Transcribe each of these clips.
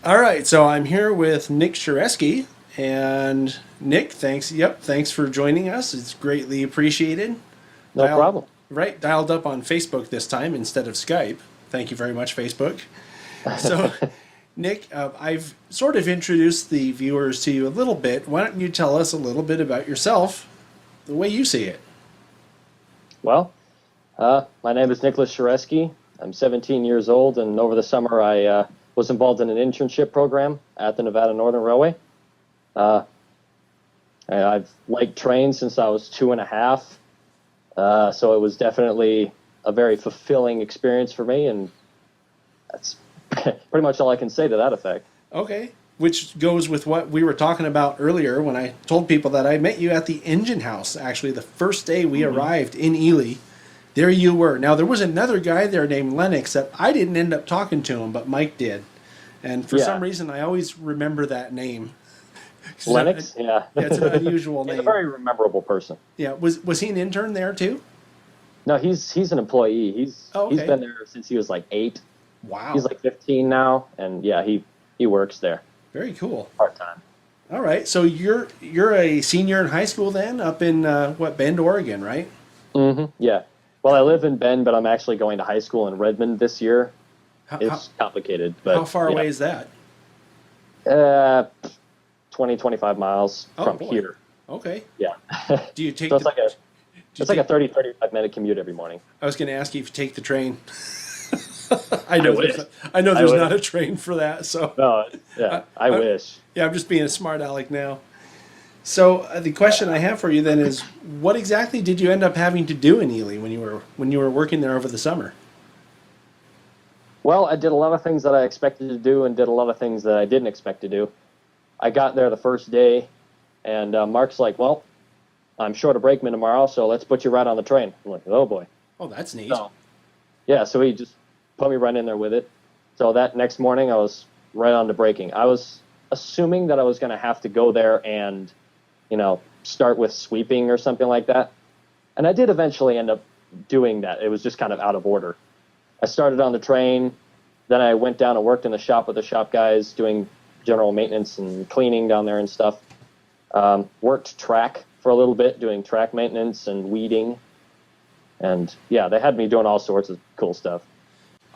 All right, so I'm here with Nick Scheresky, and Nick, thanks. Yep, thanks for joining us. It's greatly appreciated. No Dialed problem. dialed up on Facebook this time instead of Skype. Thank you very much, Facebook. So, Nick, I've sort of introduced the viewers to you a little bit. Why don't you tell us a little bit about yourself, the way you see it? Well, my name is Nicholas Scheresky. I'm 17 years old, and over the summer I was involved in an internship program at the Nevada Northern Railway. Uh, I've liked trains since I was two and a half, so it was definitely a very fulfilling experience for me, and that's pretty much all I can say to that effect. Okay, which goes with what we were talking about earlier when I told people that I met you at the engine house. Actually, the first day we arrived in Ely, there you were. Now, there was another guy there named Lennox that I didn't end up talking to him, but Mike did. And for some Yeah, reason, I always remember that name. Lennox. Yeah, Yeah, it's an unusual he's a name. very memorable person. Yeah, was he an intern there too? No, he's an employee. Oh, He's okay. been there since he was like 8. He's Wow, like 15 now, and yeah, he works there very cool. part time. All right, so you're a senior in high school then, up in what, Bend, Oregon, right? Yeah. Well, I live in Bend, but I'm actually going to high school in Redmond this year. How how, It's complicated, how but far yeah, away is that? uh, 20, 25 miles Oh from boy. here. Okay. Yeah. Do you So take the? Do you it's like a take? 30, 35 minute commute every morning. I was going to ask you if you take the train. I I know wish. I there's wish. not a train for that. So No, yeah, I I, wish. yeah, I'm just being a smart aleck now. So the question I have for you then is, what exactly did you end up having to do in Ely when you were working there over the summer? Well, I did a lot of things that I expected to do and did a lot of things that I didn't expect to do. I got there the first day, and Mark's like, "Well, I'm short of brakeman tomorrow, so let's put you right on the train." I'm like, "Oh boy." Oh, that's neat. So yeah, so he just put me right in there with it. So that next morning, I was right on to braking. I was assuming that I was going to have to go there and, start with sweeping or something like that. And I did eventually end up doing that. It was just kind of out of order. I started on the train, then I went down and worked in the shop with the shop guys doing general maintenance and cleaning down there and stuff. Worked track for a little bit, doing track maintenance and weeding. And yeah, they had me doing all sorts of cool stuff.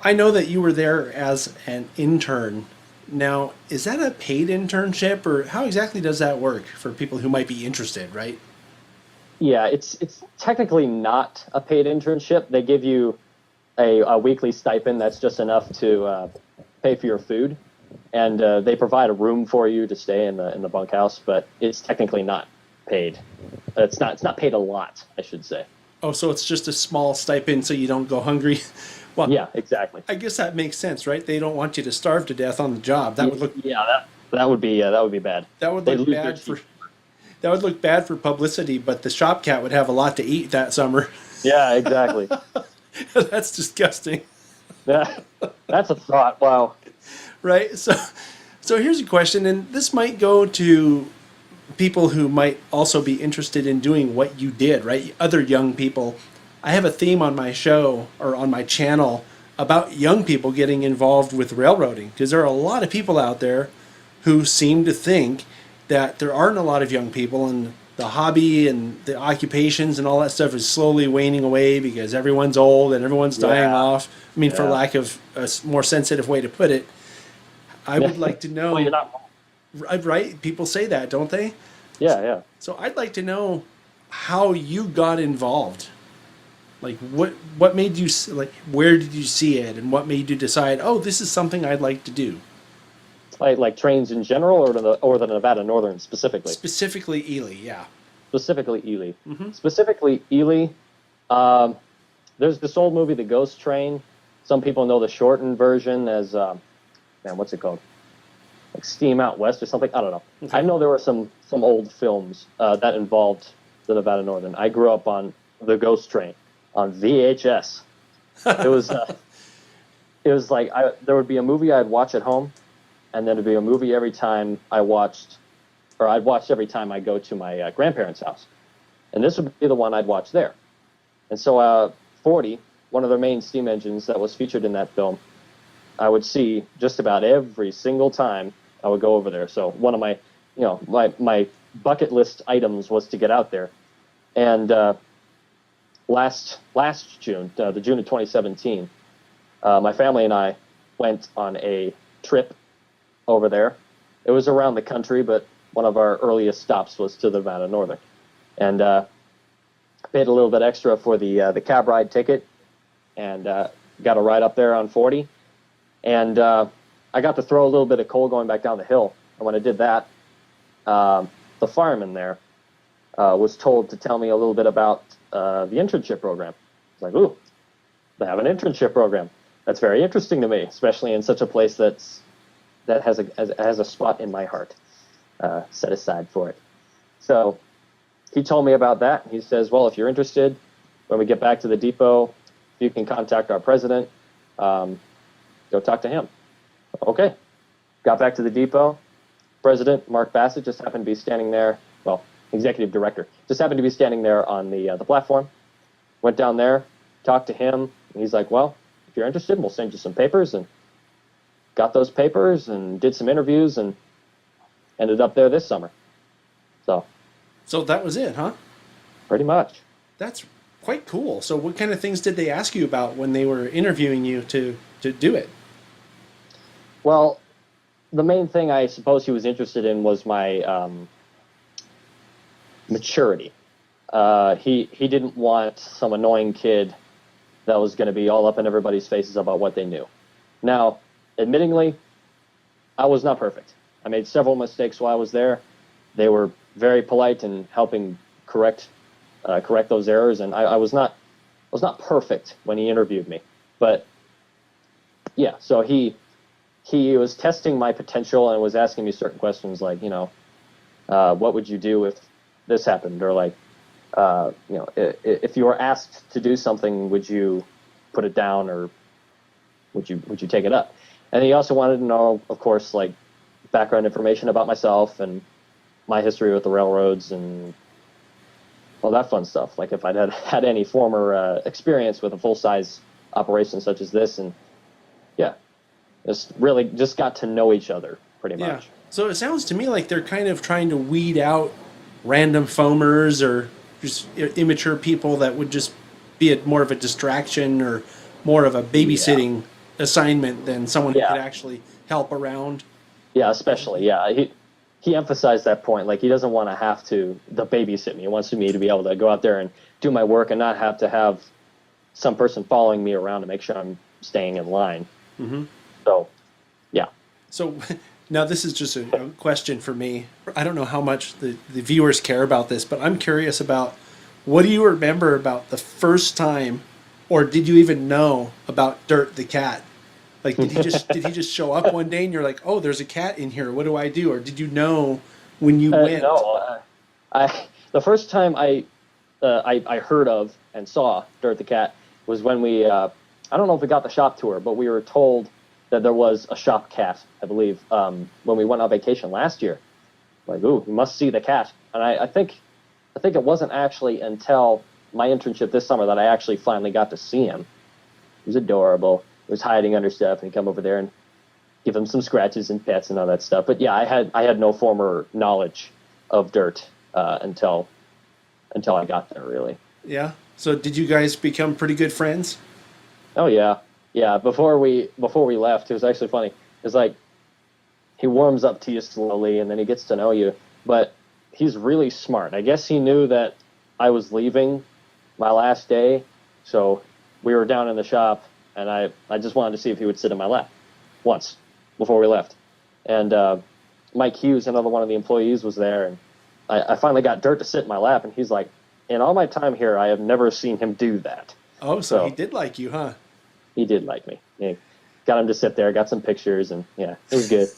I know that you were there as an intern. Now, is that a paid internship, or how exactly does that work for people who might be interested, right? Yeah, it's technically not a paid internship. They give you a weekly stipend that's just enough to pay for your food, and they provide a room for you to stay in the bunkhouse. But it's technically not paid. It's not paid a lot, I should say. Oh, so it's just a small stipend so you don't go hungry. Well, Yeah, exactly. I guess that makes sense, right? They don't want you to starve to death on the job. Yeah, that would be bad. That would They look lose their bad for teeth. that would look bad for publicity, but the shop cat would have a lot to eat that summer. Yeah, exactly. That's disgusting, Yeah, that's a thought. Wow. right? So here's a question, and this might go to people who might also be interested in doing what you did, right? Other young people. I have a theme on my show or on my channel about young people getting involved with railroading because there are a lot of people out there who seem to think that there aren't a lot of young people and the hobby and the occupations and all that stuff is slowly waning away because everyone's old and everyone's dying Yeah, off. I mean, for yeah. lack of a more sensitive way to put it, I would like to Well, you're know, not wrong. right? People say that, don't they? Yeah, yeah. So I'd like to know how you got involved. Like what made you like where did you see it and what made you decide, "Oh, this is something I'd like to do." Like trains in general, or the Nevada Northern specifically. Specifically Ely, yeah. Specifically Ely. Specifically Ely. Um, there's this old movie, The Ghost Train. Some people know the shortened version as man, what's it called? Like Steam Out West or something. I don't know. I Okay. know there were some old films that involved the Nevada Northern. I grew up on The Ghost Train on VHS. It was it was like there would be a movie I'd watch at home, and then there'd be a movie every time I'd watch every time I go to my grandparents' house, and this would be the one I'd watch there. And so 40, one of their main steam engines that was featured in that film, I would see just about every single time I would go over there. So one of my, my bucket list items was to get out there. And last June, the June of 2017, my family and I went on a trip over there. It was around the country, but one of our earliest stops was to the Nevada Northern, and paid a little bit extra for the cab ride ticket, and got a ride up there on 40, and I got to throw a little bit of coal going back down the hill. And when I did that, the fireman there was told to tell me a little bit about the internship program. It's like, ooh, they have an internship program. That's very interesting to me, especially in such a place that has a spot in my heart set aside for it. So he told me about that. He says, well, if you're interested, when we get back to the depot, you can contact our president. Go talk to him. Okay. Got back to the depot. President Mark Bassett just happened to be standing there. Well, executive director just happened to be standing there on the platform. Went down there, talked to him, and he's like, well, if you're interested, we'll send you some papers. And got those papers and did some interviews and ended up there this summer. So that was it, huh? Pretty much. That's quite cool. So what kind of things did they ask you about when they were interviewing you to do it? Well, the main thing I suppose he was interested in was my maturity. He didn't want some annoying kid that was going to be all up in everybody's faces about what they knew. Now, admittingly, I was not perfect. I made several mistakes while I was there. They were very polite in helping correct those errors, and I was not perfect when he interviewed me. But yeah, so he was testing my potential and was asking me certain questions like, what would you do if this happened, or like, if you were asked to do something, would you put it down, or would you take it up? And he also wanted to know, of course, like background information about myself and my history with the railroads and all that fun stuff. Like if I'd had any former experience with a full-size operation such as this, and yeah, just got to know each other pretty much. Yeah. So it sounds to me like they're kind of trying to weed out random foamers or just immature people that would just be more of a distraction or more of a babysitting assignment than someone who could actually help around. Yeah, especially, yeah. He emphasized that point. Like, he doesn't want to have to babysit me. He wants me to be able to go out there and do my work and not have to have some person following me around to make sure I'm staying in line. Mm-hmm. So, yeah. So now this is just a question for me. I don't know how much the viewers care about this, but I'm curious about, what do you remember about the first time, or did you even know about Dirt the cat? Like, did he just show up one day and you're like, oh, there's a cat in here, what do I do? Or did you know when you went? No, the first time I heard of and saw Dirt the cat was when we, I don't know if we got the shop tour, but we were told that there was a shop cat, I believe, when we went on vacation last year. Like, ooh, you must see the cat. And I think it wasn't actually until my internship this summer that I actually finally got to see him. He was adorable. He was hiding under stuff, and he'd come over there and give him some scratches and pets and all that stuff. But yeah, I had no former knowledge of Dirt until I got there, really. Yeah. So did you guys become pretty good friends? Oh yeah, yeah. Before we left, it was actually funny. It's like he warms up to you slowly, and then he gets to know you. But he's really smart. I guess he knew that I was leaving my last day, so we were down in the shop. And I just wanted to see if he would sit in my lap once before we left. And Mike Hughes, another one of the employees, was there. And I finally got Dirt to sit in my lap. And he's like, in all my time here, I have never seen him do that. Oh, so he did like you, huh? He did like me. Yeah. Got him to sit there, got some pictures, and yeah, it was good.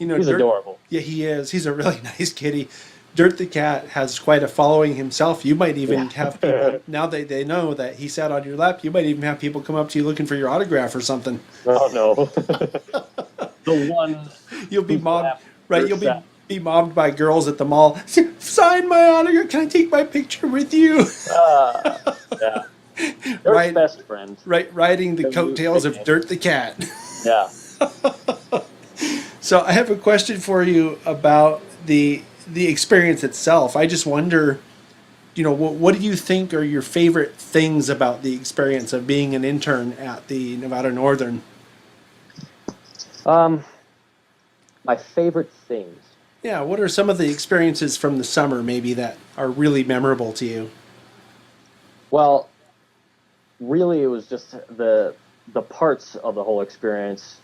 He's Dirt, adorable. Yeah, he is. He's a really nice kitty. Dirt the cat has quite a following humself. You might even have people, now that they know that he sat on your lap, you might even have people come up to you looking for your autograph or something. Oh, no. The one. You'll be mobbed, right? You'll be mobbed by girls at the mall. Sign my autograph. Can I take my picture with you? Yeah. Dirt's best friend. Right, riding the coattails of Dirt the cat. Yeah. So I have a question for you about the experience itself. I just wonder, what do you think are your favorite things about the experience of being an intern at the Nevada Northern? Um, my favorite things. Yeah, what are some of the experiences from the summer maybe that are really memorable to you? Well, really, it was just the parts of the whole experience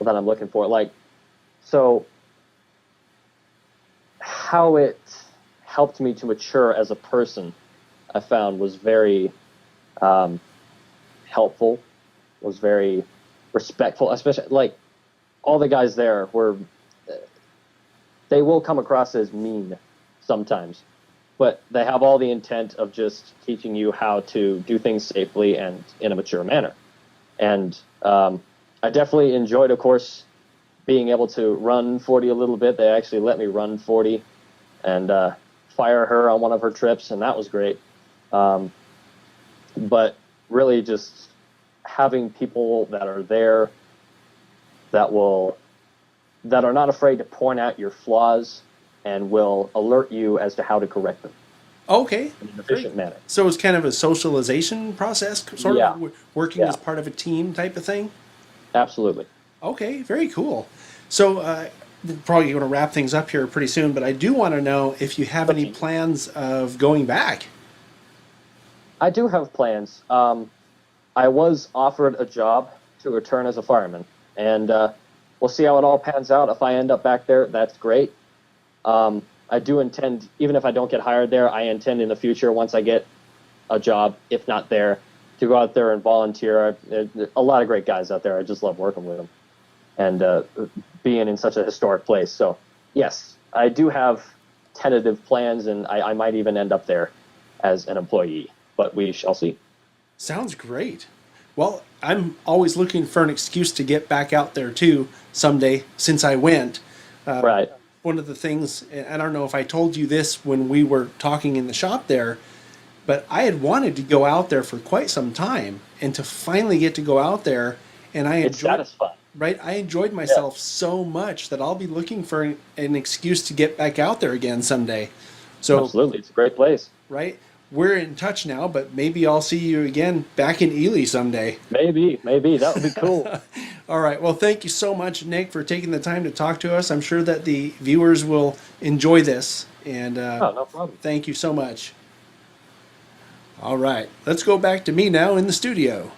that I'm looking for. Like, so how it helped me to mature as a person, I found was very um, helpful, was very respectful, especially like all the guys there were, they will come across as mean sometimes, but they have all the intent of just teaching you how to do things safely and in a mature manner. And I definitely enjoyed, of course, being able to run 40 a little bit. They actually let me run 40 and fire her on one of her trips, and that was great. Um, but really, just having people that are there that will that are not afraid to point out your flaws and will alert you as to how to correct them Okay, in an great. efficient manner. So it's kind of a socialization process, sort of Yeah, working yeah, as part of a team type of thing. absolutely. Okay, very cool. So we're probably going to wrap things up here pretty soon, but I do want to know if you have any plans of going back. I do have plans. I was offered a job to return as a fireman, and we'll see how it all pans out. If I end up back there, that's great. I do intend, even if I don't get hired there, I intend in the future, once I get a job, if not there, to go out there and volunteer. A lot of great guys out there. I just love working with them and being in such a historic place. So, yes, I do have tentative plans, and I might even end up there as an employee, but we shall see. Sounds great. Well, I'm always looking for an excuse to get back out there too someday since I went. Right. One of the things, and I don't know if I told you this when we were talking in the shop there, but I had wanted to go out there for quite some time and to finally get to go out there, and I It's enjoyed, satisfying. right? I enjoyed Yeah, myself so much that I'll be looking for an excuse to get back out there again someday. So, absolutely. It's a great place. right, we're in touch now, but maybe I'll see you again back in Ely someday. Maybe. That would be cool. All right. Well, thank you so much, Nick, for taking the time to talk to us. I'm sure that the viewers will enjoy this, and Oh, no problem. thank you so much. All right. Let's go back to me now in the studio.